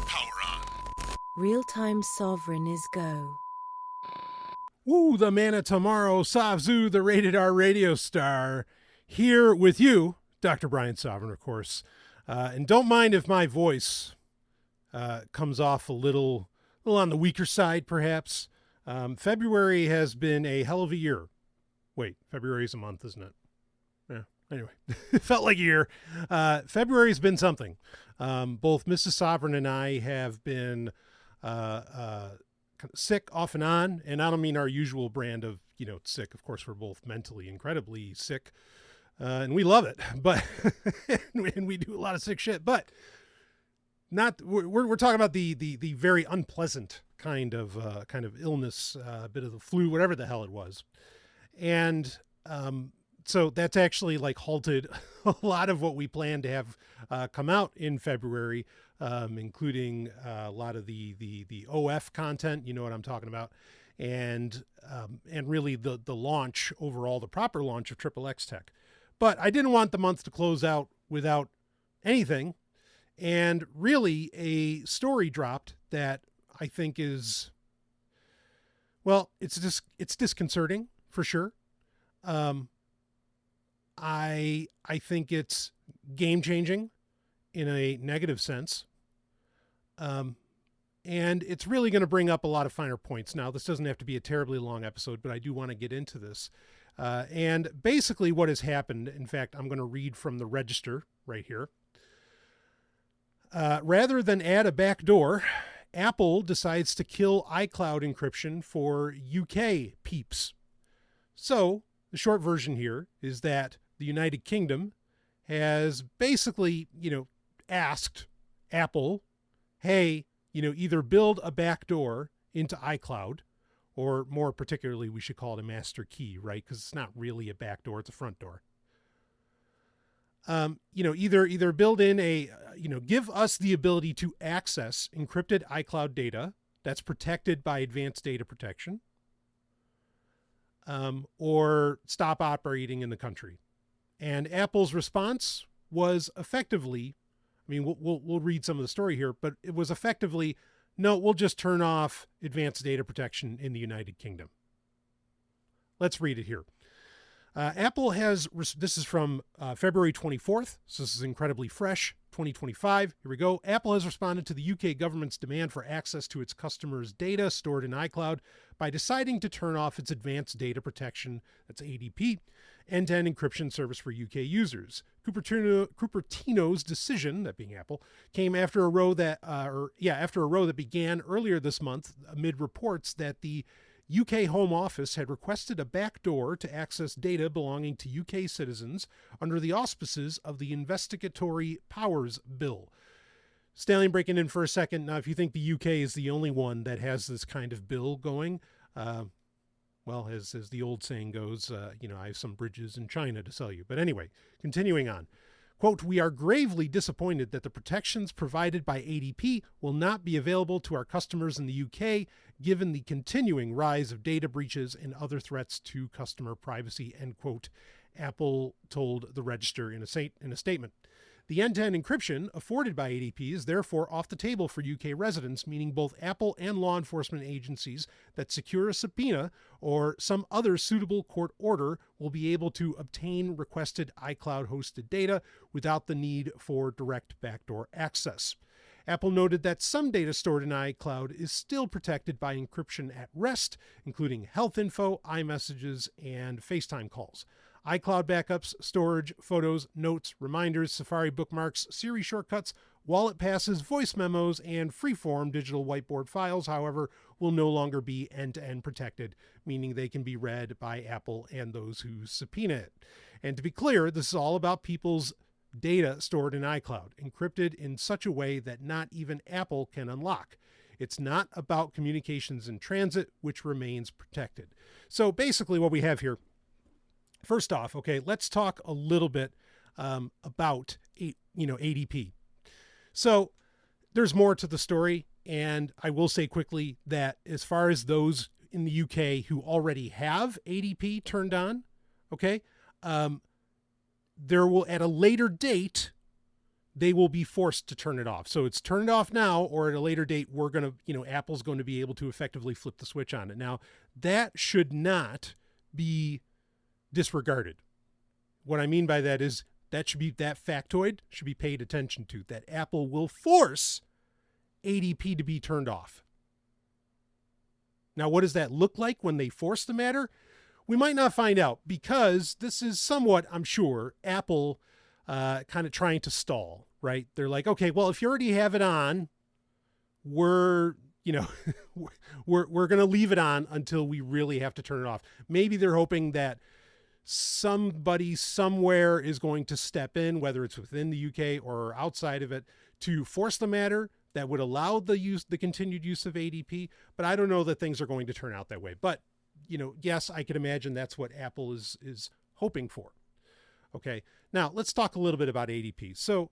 Power on. Real-time Sovryn is go. Woo, the man of tomorrow, Savzu, the rated R radio star, here with you, Dr. Brian Sovryn, of course. And don't mind if my voice comes off a little on the weaker side, perhaps. February has been a hell of a year. Wait, February is a month, isn't it? Yeah, anyway, it felt like a year. February's been something. Both Mrs. Sovryn and I have been sick off and on, and I don't mean our usual brand of, sick. Of course, we're both mentally incredibly sick, and we love it, but and we do a lot of sick shit, but we're talking about the very unpleasant kind of illness, a bit of the flu, whatever the hell it was. And so that's actually halted a lot of what we plan to have come out in February, including a lot of the OF content, you know what I'm talking about, and really the launch overall, the proper launch of XXX Tech. But I didn't want the month to close out without anything, and really a story dropped that I think is, well, it's disconcerting for sure. I think it's game changing in a negative sense. And it's really going to bring up a lot of finer points. Now, this doesn't have to be a terribly long episode, but I do want to get into this. And basically what has happened, in fact, I'm going to read from the register right here. Rather than add a backdoor, Apple decides to kill iCloud encryption for UK peeps. So the short version here is that the United Kingdom has basically, asked Apple, hey, either build a backdoor into iCloud, or more particularly, we should call it a master key, right? Because it's not really a backdoor, it's a front door. Either build in give us the ability to access encrypted iCloud data that's protected by advanced data protection, or stop operating in the country. And Apple's response was effectively, we'll read some of the story here, but it was effectively, no, we'll just turn off advanced data protection in the United Kingdom. Let's read it here. Apple has, this is from February 24th, so this is incredibly fresh, 2025. Here we go. Apple has responded to the UK government's demand for access to its customers' data stored in iCloud by deciding to turn off its advanced data protection, that's ADP, end-to-end encryption service for UK users. Cupertino's decision, that being Apple, came after a row that began earlier this month amid reports that the UK Home Office had requested a backdoor to access data belonging to UK citizens under the auspices of the Investigatory Powers Bill. Stanley, breaking in for a second. Now, if you think the UK is the only one that has this kind of bill going, well, as the old saying goes, I have some bridges in China to sell you. But anyway, continuing on. Quote, we are gravely disappointed that the protections provided by ADP will not be available to our customers in the UK, given the continuing rise of data breaches and other threats to customer privacy, end quote, Apple told the Register in a statement. The end-to-end encryption afforded by ADP is therefore off the table for UK residents, meaning both Apple and law enforcement agencies that secure a subpoena or some other suitable court order will be able to obtain requested iCloud-hosted data without the need for direct backdoor access. Apple noted that some data stored in iCloud is still protected by encryption at rest, including health info, iMessages, and FaceTime calls. iCloud backups, storage, photos, notes, reminders, Safari bookmarks, Siri shortcuts, wallet passes, voice memos, and freeform digital whiteboard files, however, will no longer be end-to-end protected, meaning they can be read by Apple and those who subpoena it. And to be clear, this is all about people's data stored in iCloud, encrypted in such a way that not even Apple can unlock. It's not about communications in transit, which remains protected. So basically what we have here, first off, okay, let's talk a little bit about ADP. So there's more to the story, and I will say quickly that as far as those in the UK who already have ADP turned on, okay, there will at a later date they will be forced to turn it off. So it's turn it off now, or at a later date, we're going to, Apple's going to be able to effectively flip the switch on it. Now, that should not be disregarded. What I mean by that is that factoid should be paid attention to, that Apple will force ADP to be turned off. Now, what does that look like when they force the matter? We might not find out, because this is somewhat, I'm sure, Apple kind of trying to stall, right? They're like, okay, well, if you already have it on, we're going to leave it on until we really have to turn it off. Maybe they're hoping that somebody somewhere is going to step in, whether it's within the UK or outside of it, to force the matter that would allow the continued use of ADP. But I don't know that things are going to turn out that way. But, yes, I can imagine that's what Apple is hoping for. Okay. Now let's talk a little bit about ADP. So,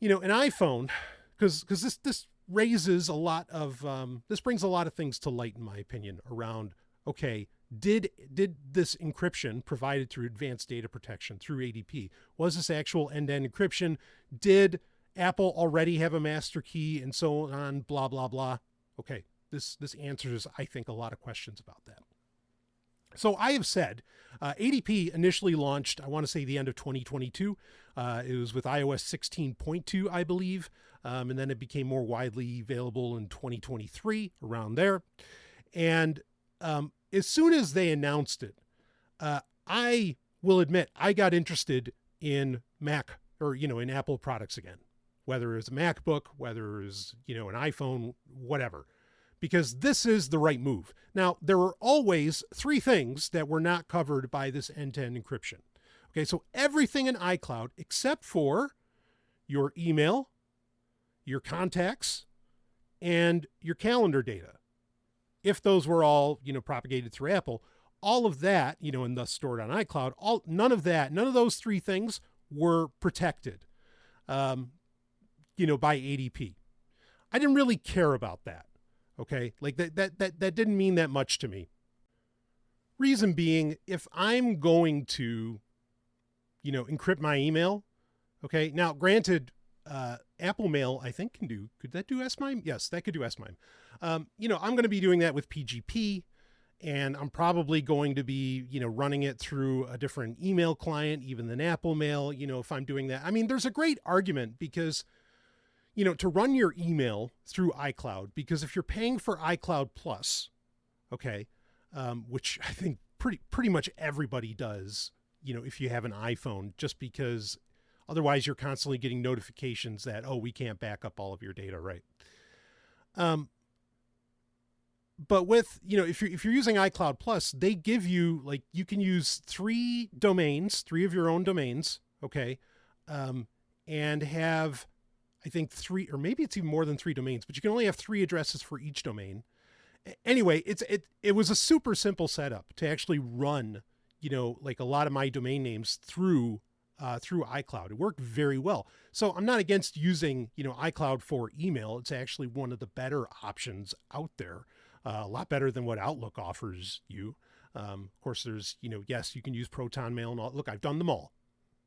an iPhone, because this raises a lot of, this brings a lot of things to light, in my opinion, around, okay, did this encryption provided through advanced data protection through ADP, was this actual end-to-end encryption? Did Apple already have a master key and so on, blah, blah, blah? Okay, this answers, I think, a lot of questions about that. So I have said ADP initially launched, I want to say the end of 2022. It was with iOS 16.2, I believe. And then it became more widely available in 2023, around there. And as soon as they announced it, I will admit I got interested in Mac or, in Apple products again, whether it's a MacBook, whether it's, an iPhone, whatever, because this is the right move. Now, there were always three things that were not covered by this end-to-end encryption. Okay, so everything in iCloud except for your email, your contacts, and your calendar data. If those were all, propagated through Apple, all of that, and thus stored on iCloud, none of those three things were protected, by ADP. I didn't really care about that. Okay. Like that didn't mean that much to me. Reason being, if I'm going to, encrypt my email. Okay. Now, granted, Apple Mail, I think could that do S-MIME? Yes, that could do S-MIME. I'm going to be doing that with PGP, and I'm probably going to be, running it through a different email client, even than Apple Mail, if I'm doing that. I mean, there's a great argument because, to run your email through iCloud, because if you're paying for iCloud Plus, okay, which I think pretty much everybody does, if you have an iPhone, just because otherwise you're constantly getting notifications that, oh, we can't back up all of your data, right? But with, if you're using iCloud Plus, they give you, like, you can use three of your own domains, okay, and have, I think, three, or maybe it's even more than three domains, but you can only have three addresses for each domain. Anyway, it was a super simple setup to actually run, like a lot of my domain names through iCloud. It worked very well. So I'm not against using, iCloud for email. It's actually one of the better options out there. A lot better than what Outlook offers you. Of course, there's, yes, you can use Proton Mail and all. Look, I've done them all.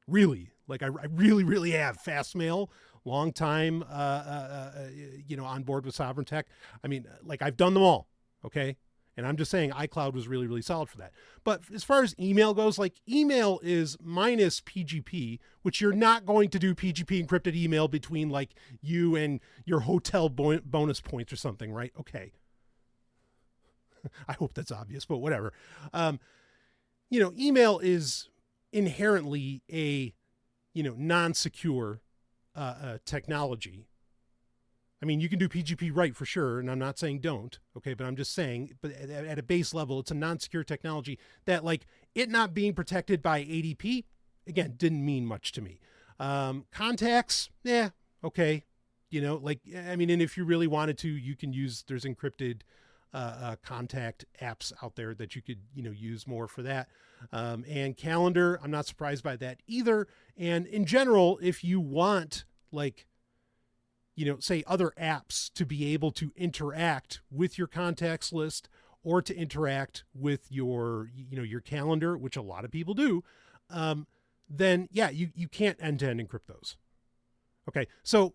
Really, like I really, really have. Fastmail, long time, on board with Sovryn Tech. I mean, like, I've done them all. Okay. And I'm just saying iCloud was really, really solid for that. But as far as email goes, like, email is minus PGP, which you're not going to do PGP encrypted email between, like, you and your hotel bonus points or something, right? Okay. I hope that's obvious, but whatever. Email is inherently a, non-secure technology. I mean, you can do PGP right for sure, and I'm not saying don't, okay, but I'm just saying, but at a base level, it's a non-secure technology that, like, it not being protected by ADP, again, didn't mean much to me. Contacts, yeah, okay. And if you really wanted to, you can use, there's encrypted contact apps out there that you could, use more for that. And calendar, I'm not surprised by that either. And in general, if you want, like, say other apps to be able to interact with your contacts list or to interact with your, your calendar, which a lot of people do, then yeah, you can't end-to-end encrypt those. Okay, so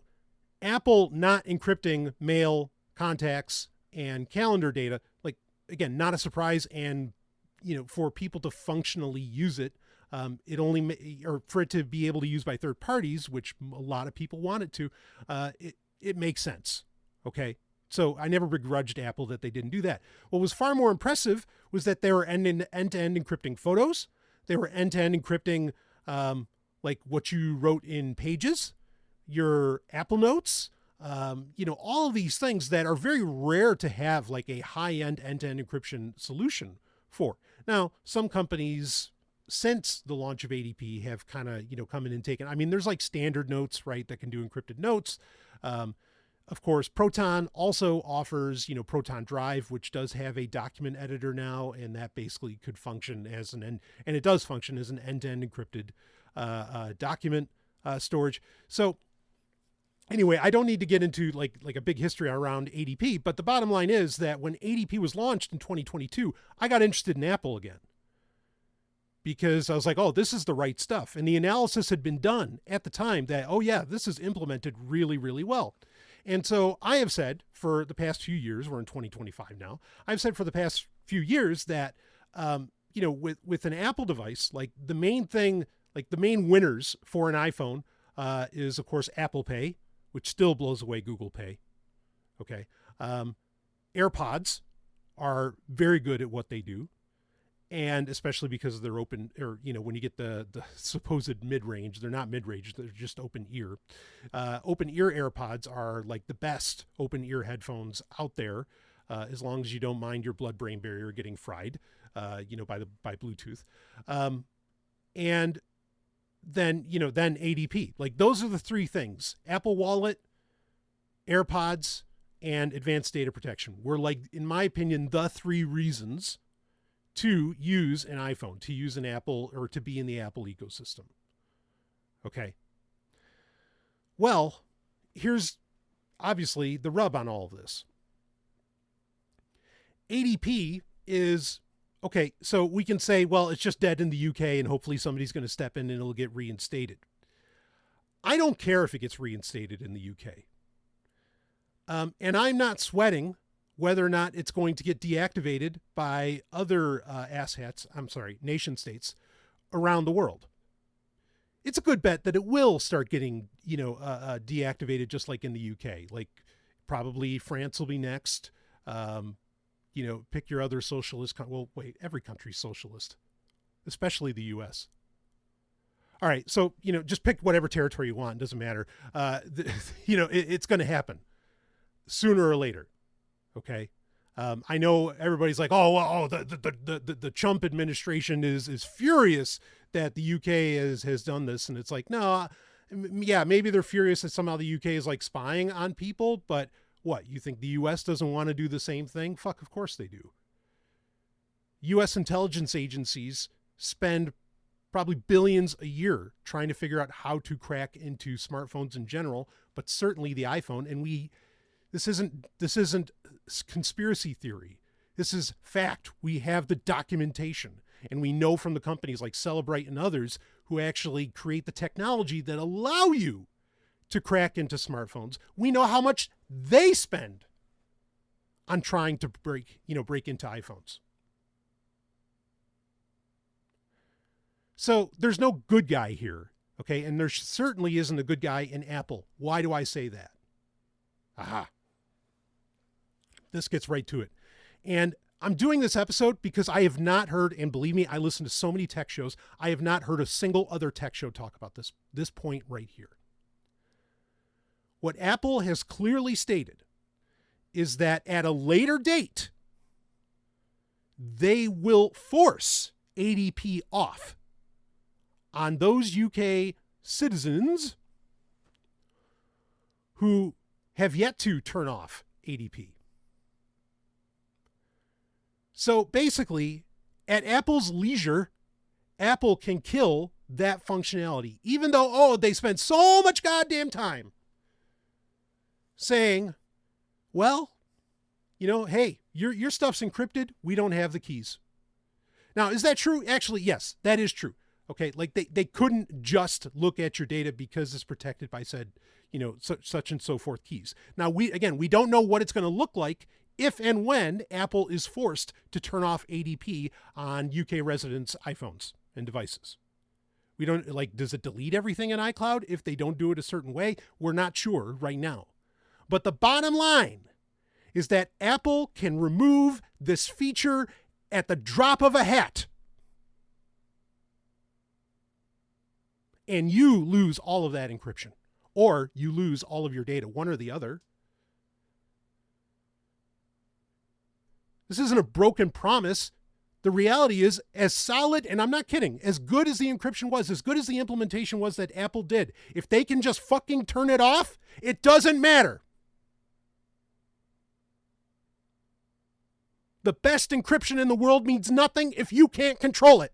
Apple not encrypting mail, contacts, and calendar data, like, again, not a surprise. And, for people to functionally use it, or for it to be able to use by third parties, which a lot of people want it to, it makes sense. Okay. So I never begrudged Apple that they didn't do that. What was far more impressive was that they were end-to-end encrypting photos. They were end-to-end encrypting, like what you wrote in Pages, your Apple Notes, all of these things that are very rare to have like a high-end end-to-end encryption solution for. Now, some companies since the launch of ADP have kind of, come in and taken, there's like Standard Notes, right, that can do encrypted notes. Of course, Proton also offers, Proton Drive, which does have a document editor now, and that basically could function as and it does function as an end-to-end encrypted document storage. So anyway, I don't need to get into like a big history around ADP, but the bottom line is that when ADP was launched in 2022, I got interested in Apple again, because I was like, oh, this is the right stuff. And the analysis had been done at the time that, oh yeah, this is implemented really, really well. And so I have said for the past few years, we're in 2025 now, I've said for the past few years that, with an Apple device, like the main thing, like the main winners for an iPhone is, of course, Apple Pay, which still blows away Google Pay. Okay. AirPods are very good at what they do. And especially because they're open, or, when you get the supposed mid-range, they're not mid-range, they're just open ear. Open ear AirPods are like the best open ear headphones out there, as long as you don't mind your blood-brain barrier getting fried, by Bluetooth. And then ADP. Like, those are the three things: Apple Wallet, AirPods, and advanced data protection were, like, in my opinion, the three reasons to use an iPhone, to use an Apple, or to be in the Apple ecosystem. Okay. Well, here's obviously the rub on all of this. ADP is, okay, so we can say, well, it's just dead in the UK and hopefully somebody's going to step in and it'll get reinstated. I don't care if it gets reinstated in the UK. And I'm not sweating whether or not it's going to get deactivated by other nation states around the world. It's a good bet that it will start getting, deactivated, just like in the UK. Like, probably France will be next. Pick your other socialist. Every country's socialist, especially the US. All right. So, just pick whatever territory you want. It doesn't matter. It's going to happen sooner or later. Okay. I know everybody's like, the Trump administration is furious that the UK has done this. And it's like, no, yeah, maybe they're furious that somehow the UK is like spying on people, but what, you think the US doesn't want to do the same thing? Fuck, of course they do. US intelligence agencies spend probably billions a year trying to figure out how to crack into smartphones in general, but certainly the iPhone. And this isn't conspiracy theory. This is fact. We have the documentation, and we know from the companies like Celebrite and others who actually create the technology that allow you to crack into smartphones. We know how much they spend on trying to break into iPhones. So there's no good guy here. Okay. And there certainly isn't a good guy in Apple. Why do I say that? Aha. This gets right to it. And I'm doing this episode because I have not heard, and believe me, I listen to so many tech shows, I have not heard a single other tech show talk about this point right here. What Apple has clearly stated is that at a later date, they will force ADP off on those UK citizens who have yet to turn off ADP. So basically, at Apple's leisure, Apple can kill that functionality, even though, they spend so much goddamn time saying, well, hey, your stuff's encrypted. We don't have the keys. Now, is that true? Actually, yes, that is true. Okay, like they couldn't just look at your data because it's protected by said, such and so forth keys. Now we don't know what it's going to look like if and when Apple is forced to turn off ADP on UK residents' iPhones and devices. We don't does it delete everything in iCloud if they don't do it a certain way? We're not sure right now. But the bottom line is that Apple can remove this feature at the drop of a hat. And you lose all of that encryption. Or you lose all of your data, one or the other. This isn't a broken promise. The reality is, as solid, and I'm not kidding, as good as the encryption was, as good as the implementation was that Apple did, if they can just fucking turn it off, it doesn't matter. The best encryption in the world means nothing if you can't control it.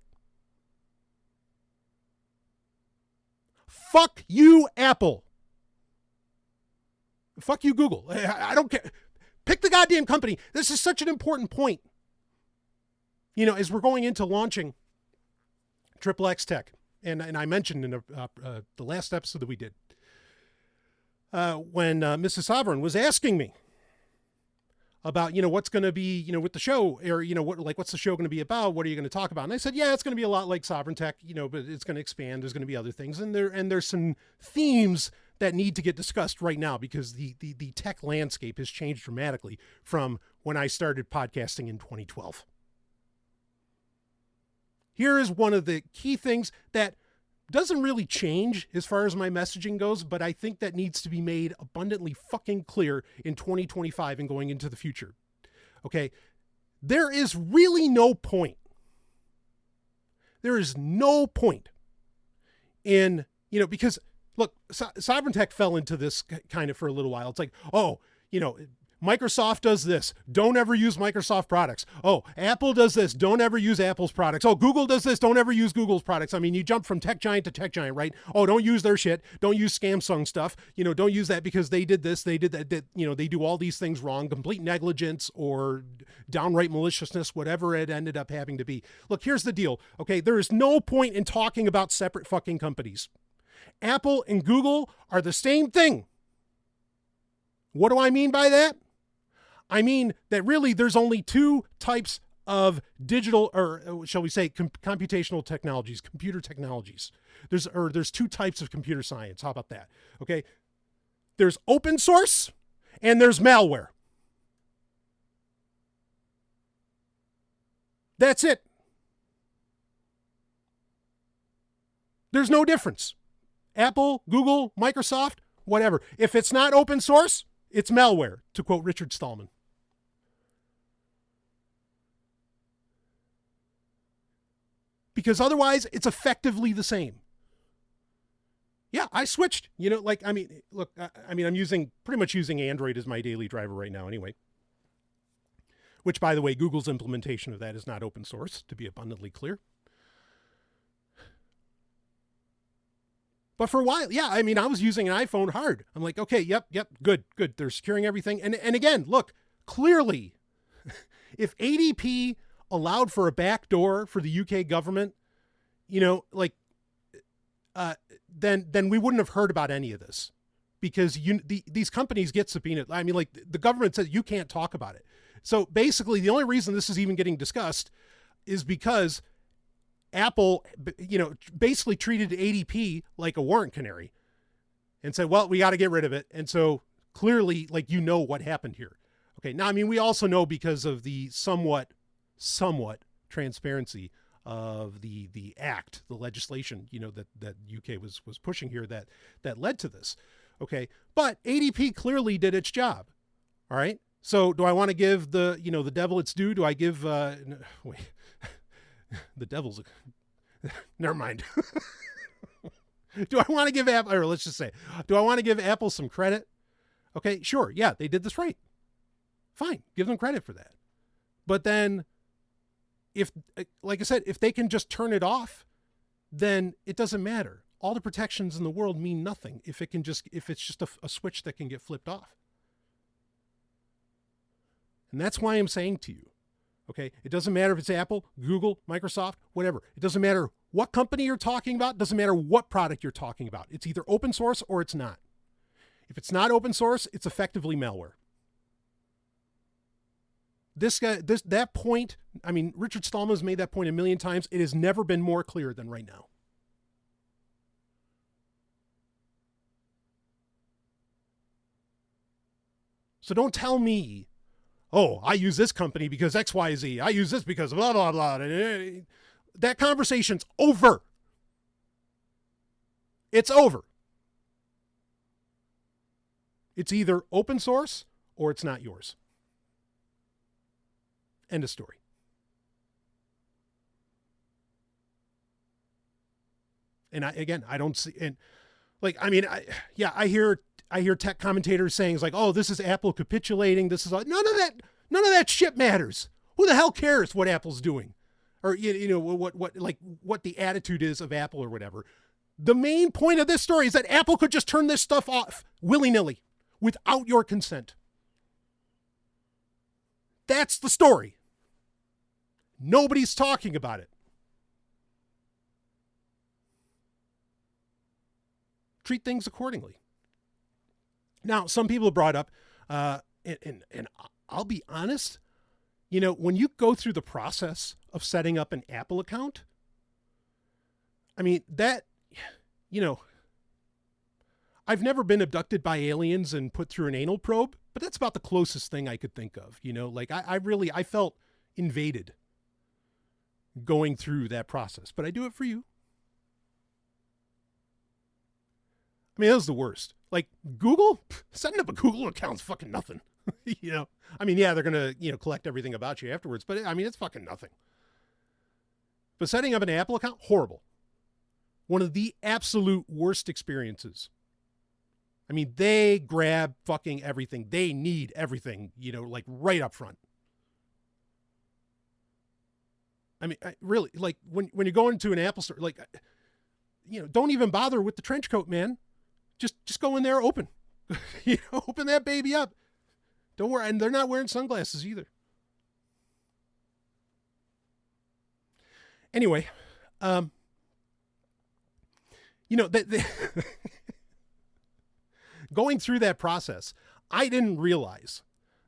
Fuck you, Apple. Fuck you, Google. I don't care. Pick the goddamn company. This is such an important point. As we're going into launching XXX Tech, and I mentioned in the last episode that we did, when Mrs. Sovryn was asking me about, what's going to be, with the show, or, what's the show going to be about? What are you going to talk about? And I said, yeah, it's going to be a lot like Sovryn Tech, but it's going to expand. There's going to be other things. And there's some themes that need to get discussed right now because the tech landscape has changed dramatically from when I started podcasting in 2012. Here is one of the key things that doesn't really change as far as my messaging goes, but I think that needs to be made abundantly fucking clear in 2025 and going into the future. Okay? There is really no point. There is no point in, because look, Sovryn Tech fell into this kind of for a little while. It's like, Microsoft does this. Don't ever use Microsoft products. Oh, Apple does this. Don't ever use Apple's products. Oh, Google does this. Don't ever use Google's products. I mean, you jump from tech giant to tech giant, right? Oh, don't use their shit. Don't use Samsung stuff. Don't use that because they did this. They did that. They do all these things wrong, complete negligence or downright maliciousness, whatever it ended up having to be. Look, here's the deal. Okay, there is no point in talking about separate fucking companies. Apple and Google are the same thing. What do I mean by that? I mean that really there's only two types of digital, or shall we say computational technologies, computer technologies. There's two types of computer science. How about that? Okay. There's open source and there's malware. That's it. There's no difference. Apple, Google, Microsoft, whatever. If it's not open source, it's malware, to quote Richard Stallman. Because otherwise, it's effectively the same. Yeah, I switched. I'm pretty much using Android as my daily driver right now anyway. Which, by the way, Google's implementation of that is not open source, to be abundantly clear. But for a while, yeah, I was using an iPhone hard. I'm like, okay, yep, good. They're securing everything. And again, look, clearly, if ADP allowed for a backdoor for the UK government, then we wouldn't have heard about any of this. Because these companies get subpoenaed. The government says you can't talk about it. So basically, the only reason this is even getting discussed is because Apple, basically treated ADP like a warrant canary and said, well, we got to get rid of it. And so clearly, what happened here. Okay. Now, we also know because of the somewhat transparency of the act, the legislation, that UK was pushing here that led to this. Okay. But ADP clearly did its job. All right. So do I want to give the devil its due? Do I give, wait. The devil's never mind. Do I want to give Apple, or let's just say, do I want to give Apple some credit? Okay, sure. Yeah, they did this right. Fine. Give them credit for that. But then if, like I said, if they can just turn it off, then it doesn't matter. All the protections in the world mean nothing if it's just a switch that can get flipped off. And that's why I'm saying to you, okay, it doesn't matter if it's Apple, Google, Microsoft, whatever. It doesn't matter what company you're talking about, doesn't matter what product you're talking about. It's either open source or it's not. If it's not open source, it's effectively malware. That point, I mean, Richard Stallman has made that point a million times. It has never been more clear than right now. So don't tell me, oh, I use this company because X, Y, Z. I use this because blah, blah, blah. That conversation's over. It's over. It's either open source or it's not yours. End of story. And I don't see, and like, I mean, I hear tech commentators saying, it's like, oh, this is Apple capitulating. This is none of that shit matters. Who the hell cares what Apple's doing? Or, you know, what the attitude is of Apple or whatever. The main point of this story is that Apple could just turn this stuff off willy-nilly without your consent. That's the story. Nobody's talking about it. Treat things accordingly. Now, some people have brought up, and I'll be honest, you know, when you go through the process of setting up an Apple account, I mean, that, you know, I've never been abducted by aliens and put through an anal probe, but that's about the closest thing I could think of, you know, like I felt invaded going through that process, but I do it for you. I mean, that was the worst. Like Google, setting up a Google account's fucking nothing. You know, I mean, yeah, they're going to, you know, collect everything about you afterwards, but I mean, it's fucking nothing. But setting up an Apple account, horrible. One of the absolute worst experiences. I mean, they grab fucking everything. They need everything, you know, like right up front. I mean, really, like when you go into an Apple store, like, you know, don't even bother with the trench coat, man. Just go in there, open, you know, open that baby up. Don't worry. And they're not wearing sunglasses either. Anyway, you know, going through that process, I didn't realize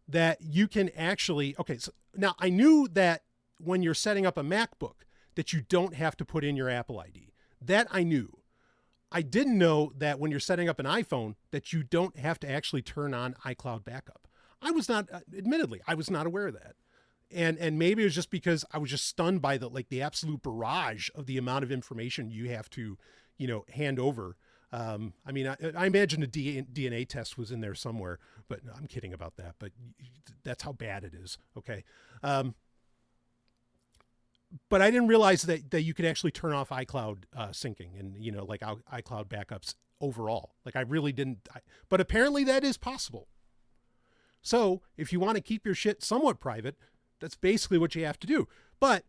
that you can actually, okay, so now I knew that when you're setting up a MacBook that you don't have to put in your Apple ID. That I knew. I didn't know that when you're setting up an iPhone that you don't have to actually turn on iCloud backup. I was not, admittedly, I was not aware of that. And maybe it was just because I was just stunned by the absolute barrage of the amount of information you have to, you know, hand over. I mean, I imagine a DNA test was in there somewhere, but no, I'm kidding about that. But that's how bad it is. Okay. But I didn't realize that you could actually turn off iCloud syncing and, you know, like iCloud backups overall. Like I really didn't. But apparently that is possible. So if you want to keep your shit somewhat private, that's basically what you have to do. But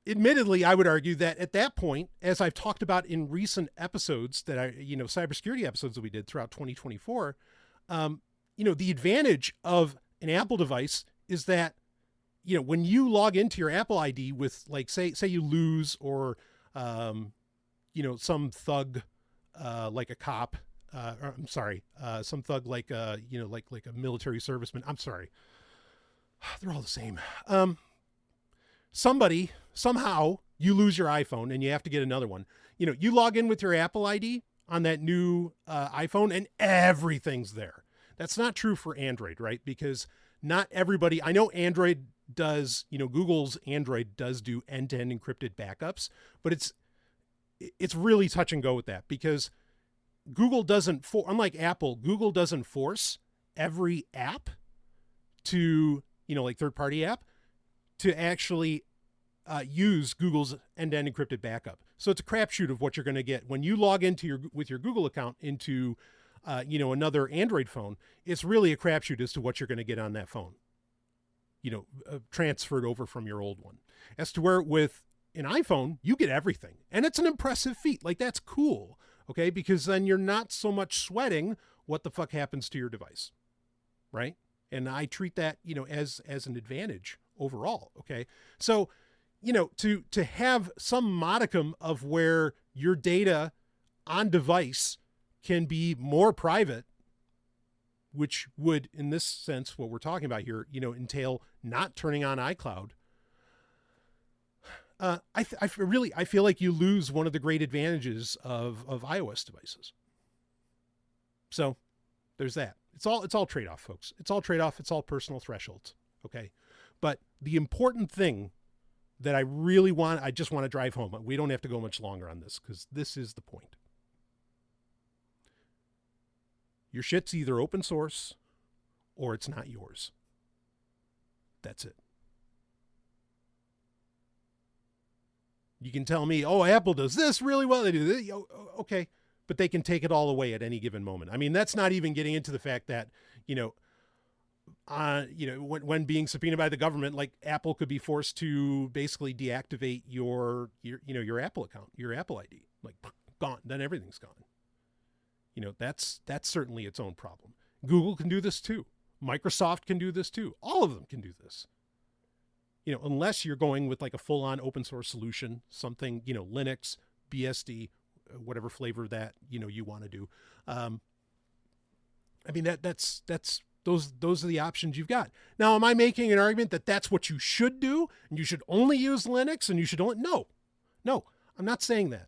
admittedly, I would argue that at that point, as I've talked about in recent episodes cybersecurity episodes that we did throughout 2024, you know, the advantage of an Apple device is that, you know, when you log into your Apple ID with, like, say you lose or, you know, some thug, like a cop, some thug like, you know, like a military serviceman. I'm sorry. They're all the same. Somebody, somehow you lose your iPhone and you have to get another one. You know, you log in with your Apple ID on that new iPhone and everything's there. That's not true for Android, right? Because not everybody, I know Android does, you know, Google's Android does do end-to-end encrypted backups, but it's really touch and go with that because Google doesn't, unlike Apple, Google doesn't force every app to, you know, like third-party app to actually use Google's end-to-end encrypted backup. So it's a crapshoot of what you're going to get when you log into with your Google account into, you know, another Android phone. It's really a crapshoot as to what you're going to get on that phone, you know, transferred over from your old one. As to where with an iPhone, you get everything. And it's an impressive feat. Like, that's cool. Okay. Because then you're not so much sweating what the fuck happens to your device. Right. And I treat that, you know, as an advantage overall. Okay. So, to have some modicum of where your data on device can be more private, which would, in this sense, what we're talking about here, entail not turning on iCloud. I feel like you lose one of the great advantages of iOS devices. So there's that. It's all trade-off, folks. It's all trade-off. It's all personal thresholds. Okay. But the important thing that I just want to drive home. We don't have to go much longer on this because this is the point. Your shit's either open source or it's not yours. That's it. You can tell me, oh, Apple does this really well. They do this. Okay. But they can take it all away at any given moment. I mean, that's not even getting into the fact that, when being subpoenaed by the government, like Apple could be forced to basically deactivate your Apple account, your Apple ID, like gone, then everything's gone. That's certainly its own problem. Google can do this too. Microsoft can do this too. All of them can do this. Unless you're going with like a full-on open source solution, something, Linux, BSD, whatever flavor that, you want to do. Those are the options you've got. Now, am I making an argument that that's what you should do and you should only use Linux and you should only, no, I'm not saying that.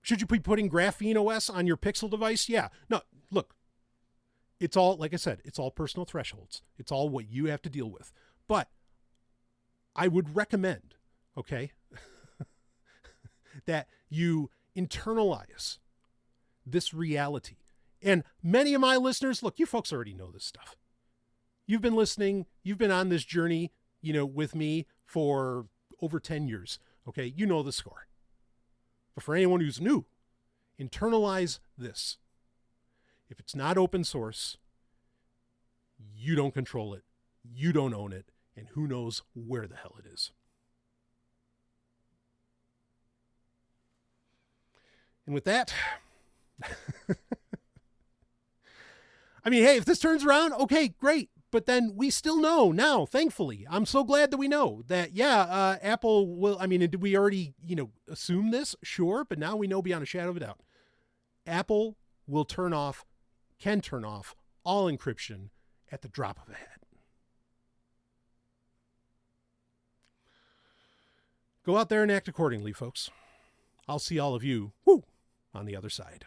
Should you be putting Graphene OS on your Pixel device? Yeah. No, look, it's all, like I said, it's all personal thresholds. It's all what you have to deal with. But I would recommend, okay, that you internalize this reality. And many of my listeners, look, you folks already know this stuff. You've been listening. You've been on this journey, with me for over 10 years. Okay. You know the score. But for anyone who's new, internalize this. If it's not open source, you don't control it. You don't own it. And who knows where the hell it is. And with that, I mean, hey, if this turns around, okay, great. But then we still know now, thankfully. I'm so glad that we know that, Apple will, did we already, assume this? Sure. But now we know beyond a shadow of a doubt. Apple will can turn off all encryption at the drop of a hat. Go out there and act accordingly, folks. I'll see all of you on the other side.